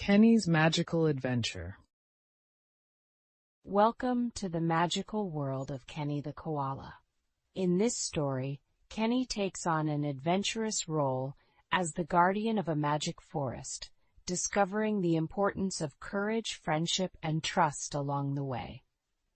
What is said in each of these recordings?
Kenny's Magical Adventure. Welcome to the magical world of Kenny the koala. In this story, Kenny takes on an adventurous role as the guardian of a magic forest, discovering the importance of courage, friendship, and trust along the way.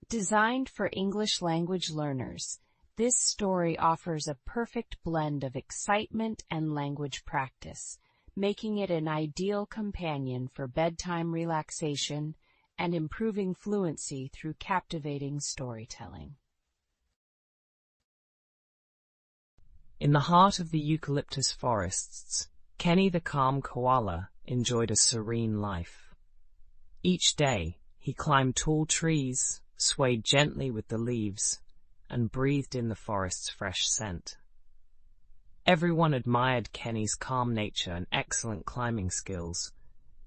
Designed for English language learners, this story offers a perfect blend of excitement and language practice, making it an ideal companion for bedtime relaxation and improving fluency through captivating storytelling. In the heart of the eucalyptus forests, Kenny the calm koala enjoyed a serene life. Each day, he climbed tall trees, swayed gently with the leaves, and breathed in the forest's fresh scent. Everyone admired Kenny's calm nature and excellent climbing skills,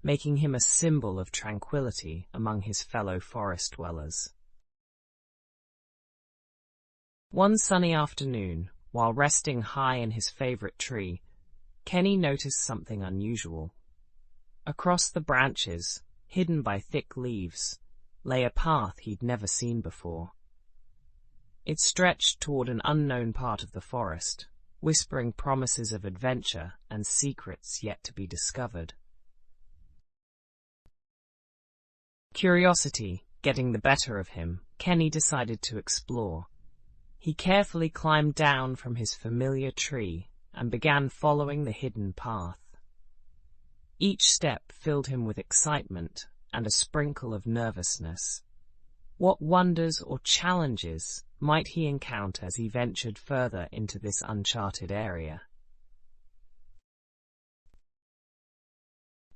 making him a symbol of tranquility among his fellow forest dwellers. One sunny afternoon, while resting high in his favorite tree, Kenny noticed something unusual. Across the branches, hidden by thick leaves, lay a path he'd never seen before. It stretched toward an unknown part of the forest, whispering promises of adventure and secrets yet to be discovered. Curiosity getting the better of him, Kenny decided to explore. He carefully climbed down from his familiar tree and began following the hidden path. Each step filled him with excitement and a sprinkle of nervousness. What wonders or challenges might he encounter as he ventured further into this uncharted area?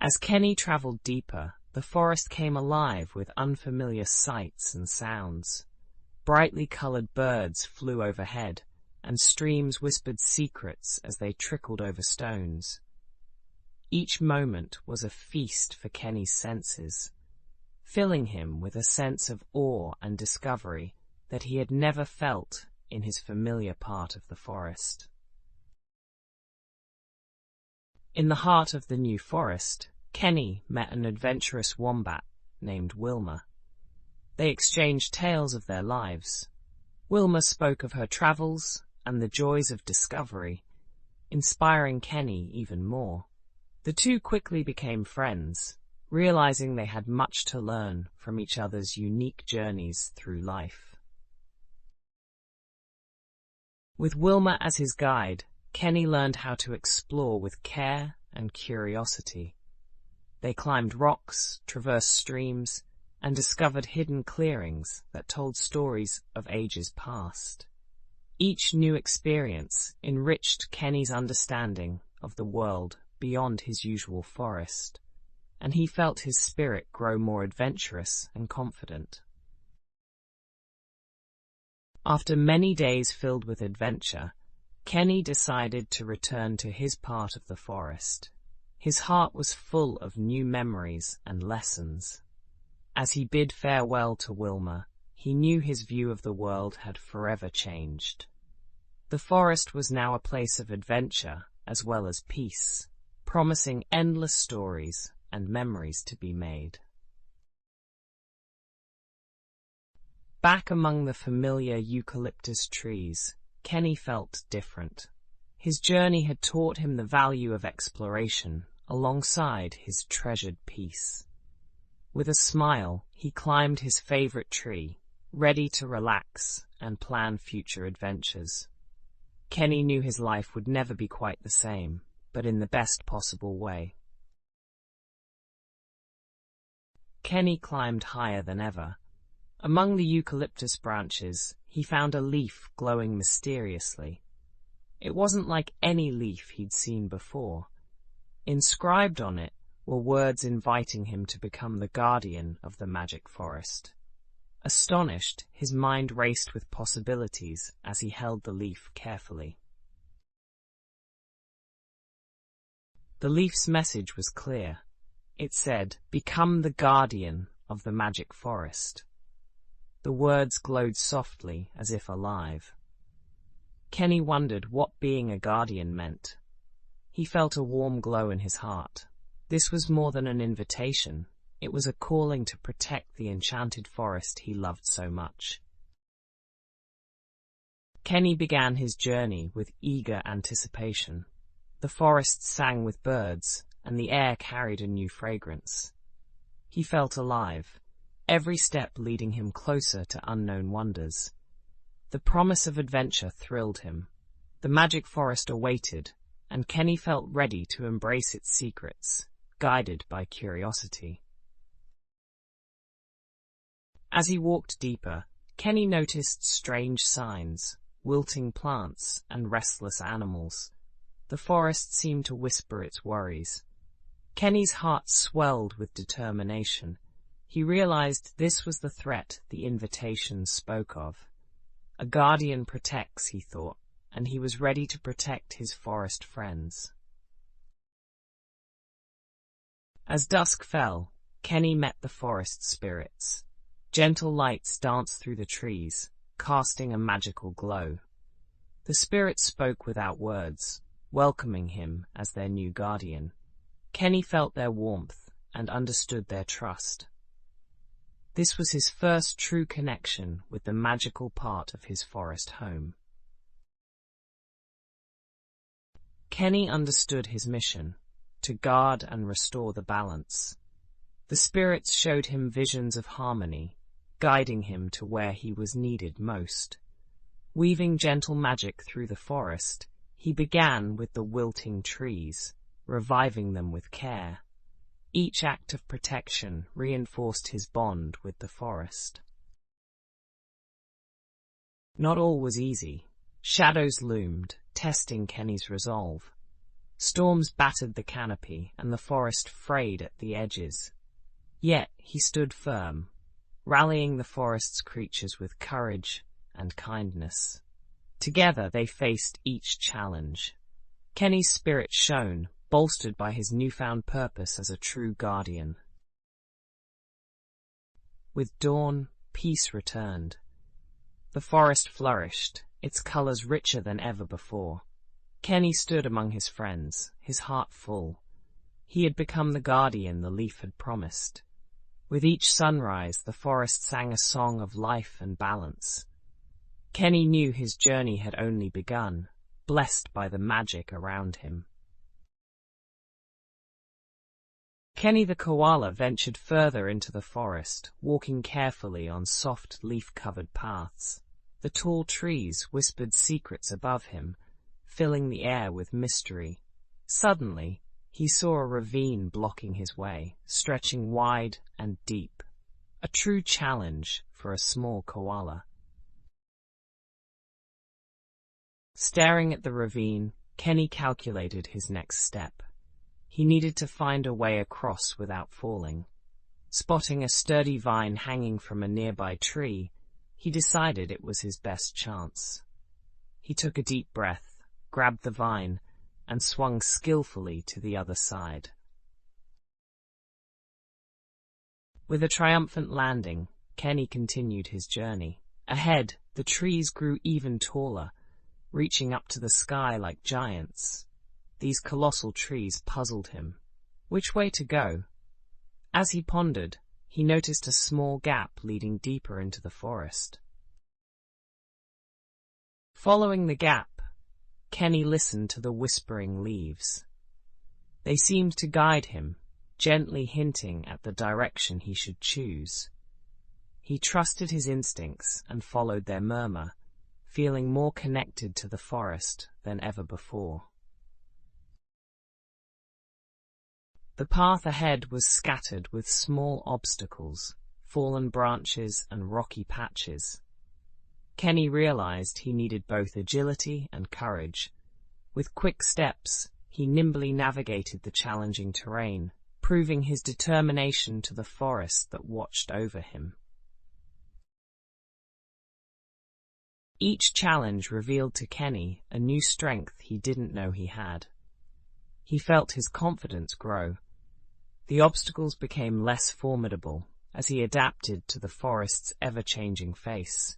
As Kenny traveled deeper, the forest came alive with unfamiliar sights and sounds. Brightly colored birds flew overhead, and streams whispered secrets as they trickled over stones. Each moment was a feast for Kenny's senses, filling him with a sense of awe and discovery that he had never felt in his familiar part of the forest. In the heart of the new forest, Kenny met an adventurous wombat named Wilma. They exchanged tales of their lives. Wilma spoke of her travels and the joys of discovery, inspiring Kenny even more. The two quickly became friends, realizing they had much to learn from each other's unique journeys through life. With Wilma as his guide, Kenny learned how to explore with care and curiosity. They climbed rocks, traversed streams, and discovered hidden clearings that told stories of ages past. Each new experience enriched Kenny's understanding of the world beyond his usual forest, and he felt his spirit grow more adventurous and confident. After many days filled with adventure, Kenny decided to return to his part of the forest. His heart was full of new memories and lessons. As he bid farewell to Wilma, he knew his view of the world had forever changed. The forest was now a place of adventure as well as peace, promising endless stories and memories to be made. Back among the familiar eucalyptus trees, Kenny felt different. His journey had taught him the value of exploration alongside his treasured peace. With a smile, he climbed his favorite tree, ready to relax and plan future adventures. Kenny knew his life would never be quite the same, but in the best possible way. Kenny climbed higher than ever. Among the eucalyptus branches, he found a leaf glowing mysteriously. It wasn't like any leaf he'd seen before. Inscribed on it were words inviting him to become the guardian of the magic forest. Astonished, his mind raced with possibilities as he held the leaf carefully. The leaf's message was clear. It said, "Become the guardian of the magic forest." The words glowed softly, as if alive. Kenny wondered what being a guardian meant. He felt a warm glow in his heart. This was more than an invitation. It was a calling to protect the enchanted forest he loved so much. Kenny began his journey with eager anticipation. The forest sang with birds, and the air carried a new fragrance. He felt alive, every step leading him closer to unknown wonders. The promise of adventure thrilled him. The magic forest awaited, and Kenny felt ready to embrace its secrets, guided by curiosity. As he walked deeper, Kenny noticed strange signs, wilting plants and restless animals. The forest seemed to whisper its worries. Kenny's heart swelled with determination. He realized this was the threat the invitation spoke of. A guardian protects, he thought, and he was ready to protect his forest friends. As dusk fell, Kenny met the forest spirits. Gentle lights danced through the trees, casting a magical glow. The spirits spoke without words, welcoming him as their new guardian. Kenny felt their warmth and understood their trust. This was his first true connection with the magical part of his forest home. Kenny understood his mission, to guard and restore the balance. The spirits showed him visions of harmony, guiding him to where he was needed most. Weaving gentle magic through the forest, he began with the wilting trees, reviving them with care. Each act of protection reinforced his bond with the forest. Not all was easy. Shadows loomed, testing Kenny's resolve. Storms battered the canopy, and the forest frayed at the edges. Yet he stood firm, rallying the forest's creatures with courage and kindness. Together they faced each challenge. Kenny's spirit shone, bolstered by his newfound purpose as a true guardian. With dawn, peace returned. The forest flourished, its colors richer than ever before. Kenny stood among his friends, his heart full. He had become the guardian the leaf had promised. With each sunrise, the forest sang a song of life and balance. Kenny knew his journey had only begun, blessed by the magic around him. Kenny the koala ventured further into the forest, walking carefully on soft, leaf-covered paths. The tall trees whispered secrets above him, filling the air with mystery. Suddenly, he saw a ravine blocking his way, stretching wide and deep. A true challenge for a small koala. Staring at the ravine, Kenny calculated his next step. He needed to find a way across without falling. Spotting a sturdy vine hanging from a nearby tree, he decided it was his best chance. He took a deep breath, grabbed the vine, and swung skillfully to the other side. With a triumphant landing, Kenny continued his journey. Ahead, the trees grew even taller, reaching up to the sky like giants. These colossal trees puzzled him. Which way to go? As he pondered, he noticed a small gap leading deeper into the forest. Following the gap, Kenny listened to the whispering leaves. They seemed to guide him, gently hinting at the direction he should choose. He trusted his instincts and followed their murmur, feeling more connected to the forest than ever before. The path ahead was scattered with small obstacles, fallen branches and rocky patches. Kenny realized he needed both agility and courage. With quick steps, he nimbly navigated the challenging terrain, proving his determination to the forest that watched over him. Each challenge revealed to Kenny a new strength he didn't know he had. He felt his confidence grow. The obstacles became less formidable as he adapted to the forest's ever-changing face,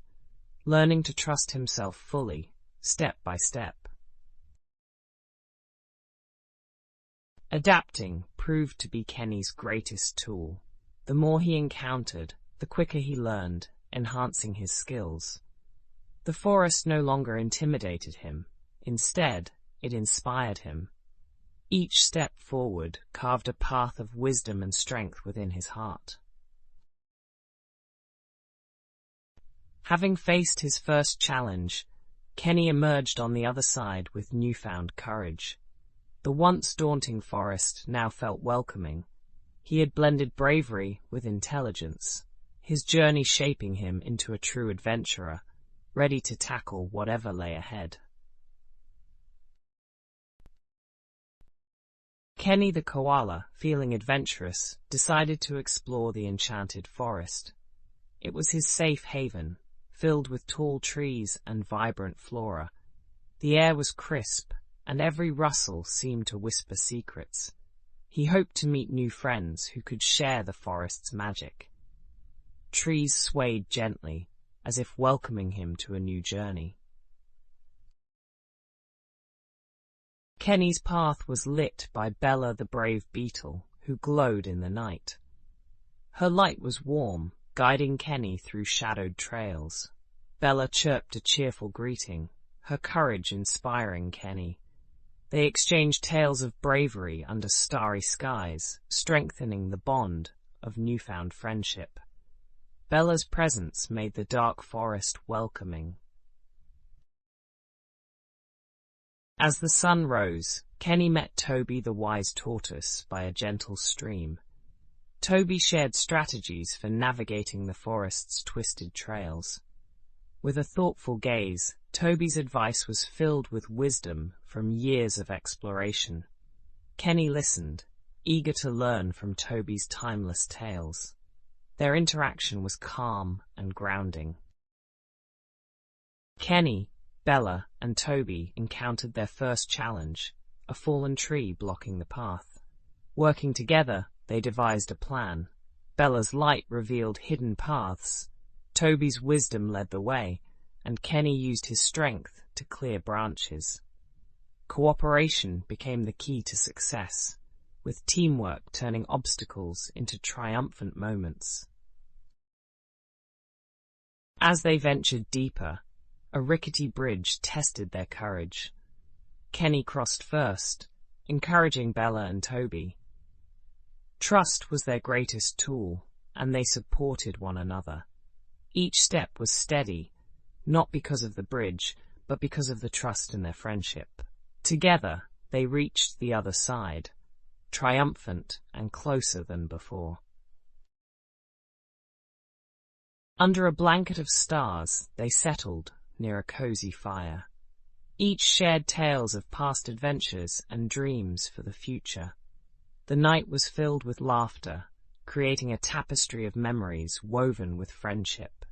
learning to trust himself fully, step by step. Adapting proved to be Kenny's greatest tool. The more he encountered, the quicker he learned, enhancing his skills. The forest no longer intimidated him. Instead, it inspired him. Each step forward carved a path of wisdom and strength within his heart. Having faced his first challenge, Kenny emerged on the other side with newfound courage. The once daunting forest now felt welcoming. He had blended bravery with intelligence, his journey shaping him into a true adventurer, ready to tackle whatever lay ahead. Kenny the koala, feeling adventurous, decided to explore the enchanted forest. It was his safe haven, filled with tall trees and vibrant flora. The air was crisp, and every rustle seemed to whisper secrets. He hoped to meet new friends who could share the forest's magic. Trees swayed gently, as if welcoming him to a new journey. Kenny's path was lit by Bella the brave beetle, who glowed in the night. Her light was warm, guiding Kenny through shadowed trails. Bella chirped a cheerful greeting, her courage inspiring Kenny. They exchanged tales of bravery under starry skies, strengthening the bond of newfound friendship. Bella's presence made the dark forest welcoming. As the sun rose, Kenny met Toby the wise tortoise by a gentle stream. Toby shared strategies for navigating the forest's twisted trails. With a thoughtful gaze, Toby's advice was filled with wisdom from years of exploration. Kenny listened, eager to learn from Toby's timeless tales. Their interaction was calm and grounding. Kenny, Bella, and Toby encountered their first challenge, a fallen tree blocking the path. Working together, they devised a plan. Bella's light revealed hidden paths. Toby's wisdom led the way, and Kenny used his strength to clear branches. Cooperation became the key to success, with teamwork turning obstacles into triumphant moments. As they ventured deeper, a rickety bridge tested their courage. Kenny crossed first, encouraging Bella and Toby. Trust was their greatest tool, and they supported one another. Each step was steady, not because of the bridge, but because of the trust in their friendship. Together, they reached the other side, triumphant and closer than before. Under a blanket of stars, they settled near a cozy fire. Each shared tales of past adventures and dreams for the future. The night was filled with laughter, creating a tapestry of memories woven with friendship.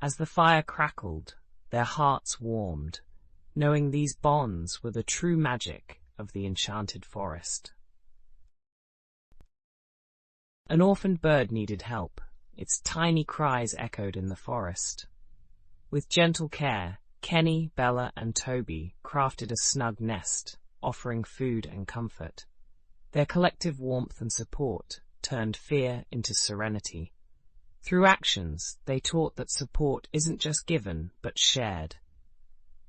As the fire crackled, their hearts warmed, knowing these bonds were the true magic of the enchanted forest. An orphaned bird needed help. Its tiny cries echoed in the forest. With gentle care, Kenny, Bella, and Toby crafted a snug nest, offering food and comfort. Their collective warmth and support turned fear into serenity. Through actions, they taught that support isn't just given, but shared.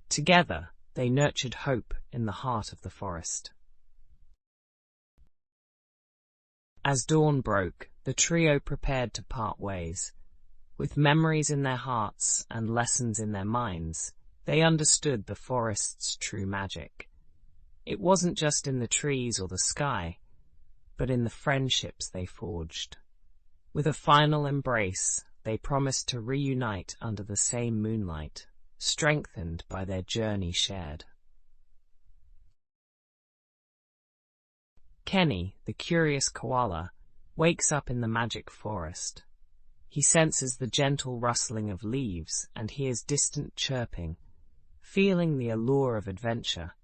Together, they nurtured hope in the heart of the forest. As dawn broke, the trio prepared to part ways. With memories in their hearts and lessons in their minds, they understood the forest's true magic. It wasn't just in the trees or the sky, but in the friendships they forged. With a final embrace, they promised to reunite under the same moonlight, strengthened by their journey shared. Kenny, the curious koala, wakes up in the magic forest. He senses the gentle rustling of leaves and hears distant chirping, feeling the allure of adventure.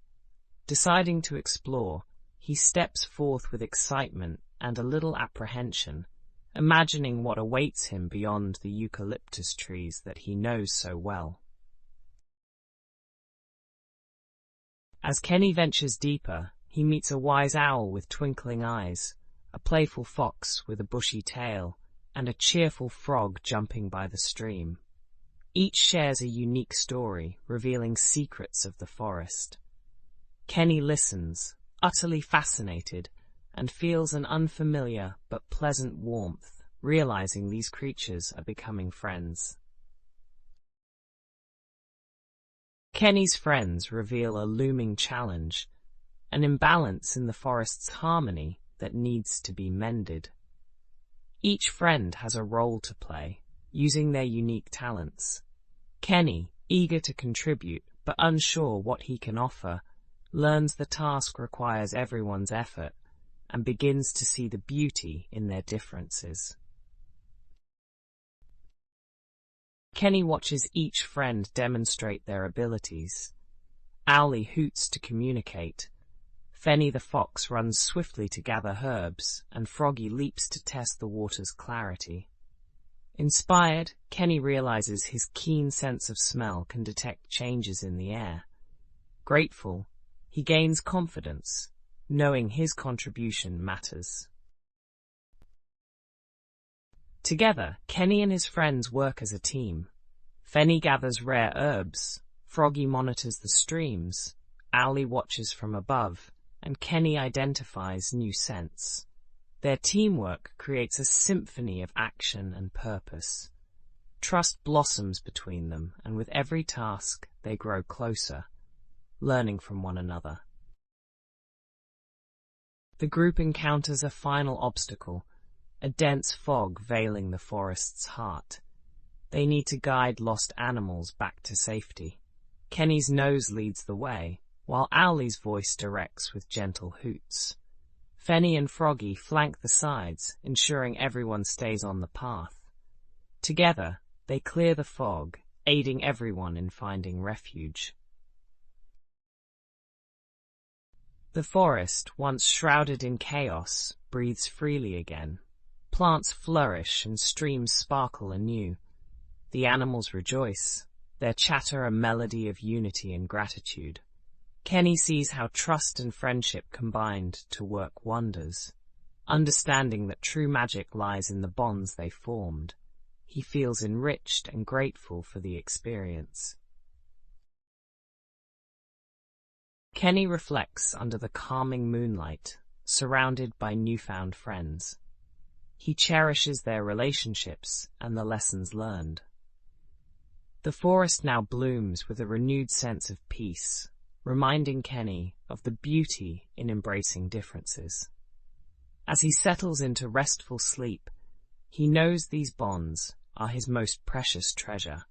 Deciding to explore, he steps forth with excitement and a little apprehension, imagining what awaits him beyond the eucalyptus trees that he knows so well. As Kenny ventures deeper, he meets a wise owl with twinkling eyes, a playful fox with a bushy tail, and a cheerful frog jumping by the stream. Each shares a unique story, revealing secrets of the forest. Kenny listens, utterly fascinated, and feels an unfamiliar but pleasant warmth, realizing these creatures are becoming friends. Kenny's friends reveal a looming challenge, an imbalance in the forest's harmony that needs to be mended. Each friend has a role to play, using their unique talents. Kenny, eager to contribute but unsure what he can offer, learns the task requires everyone's effort and begins to see the beauty in their differences. Kenny watches each friend demonstrate their abilities. Owlie hoots to communicate. Fenny the fox runs swiftly to gather herbs, and Froggy leaps to test the water's clarity. Inspired, Kenny realizes his keen sense of smell can detect changes in the air. Grateful, he gains confidence, knowing his contribution matters. Together, Kenny and his friends work as a team. Fenny gathers rare herbs, Froggy monitors the streams, Owlie watches from above, and Kenny identifies new scents. Their teamwork creates a symphony of action and purpose. Trust blossoms between them, and with every task, they grow closer, learning from one another. The group encounters a final obstacle, a dense fog veiling the forest's heart. They need to guide lost animals back to safety. Kenny's nose leads the way, while Owlie's voice directs with gentle hoots. Fenny and Froggy flank the sides, ensuring everyone stays on the path. Together, they clear the fog, aiding everyone in finding refuge. The forest, once shrouded in chaos, breathes freely again. Plants flourish and streams sparkle anew. The animals rejoice, their chatter a melody of unity and gratitude. Kenny sees how trust and friendship combined to work wonders. Understanding that true magic lies in the bonds they formed, he feels enriched and grateful for the experience. Kenny reflects under the calming moonlight, surrounded by newfound friends. He cherishes their relationships and the lessons learned. The forest now blooms with a renewed sense of peace, reminding Kenny of the beauty in embracing differences. As he settles into restful sleep, he knows these bonds are his most precious treasure.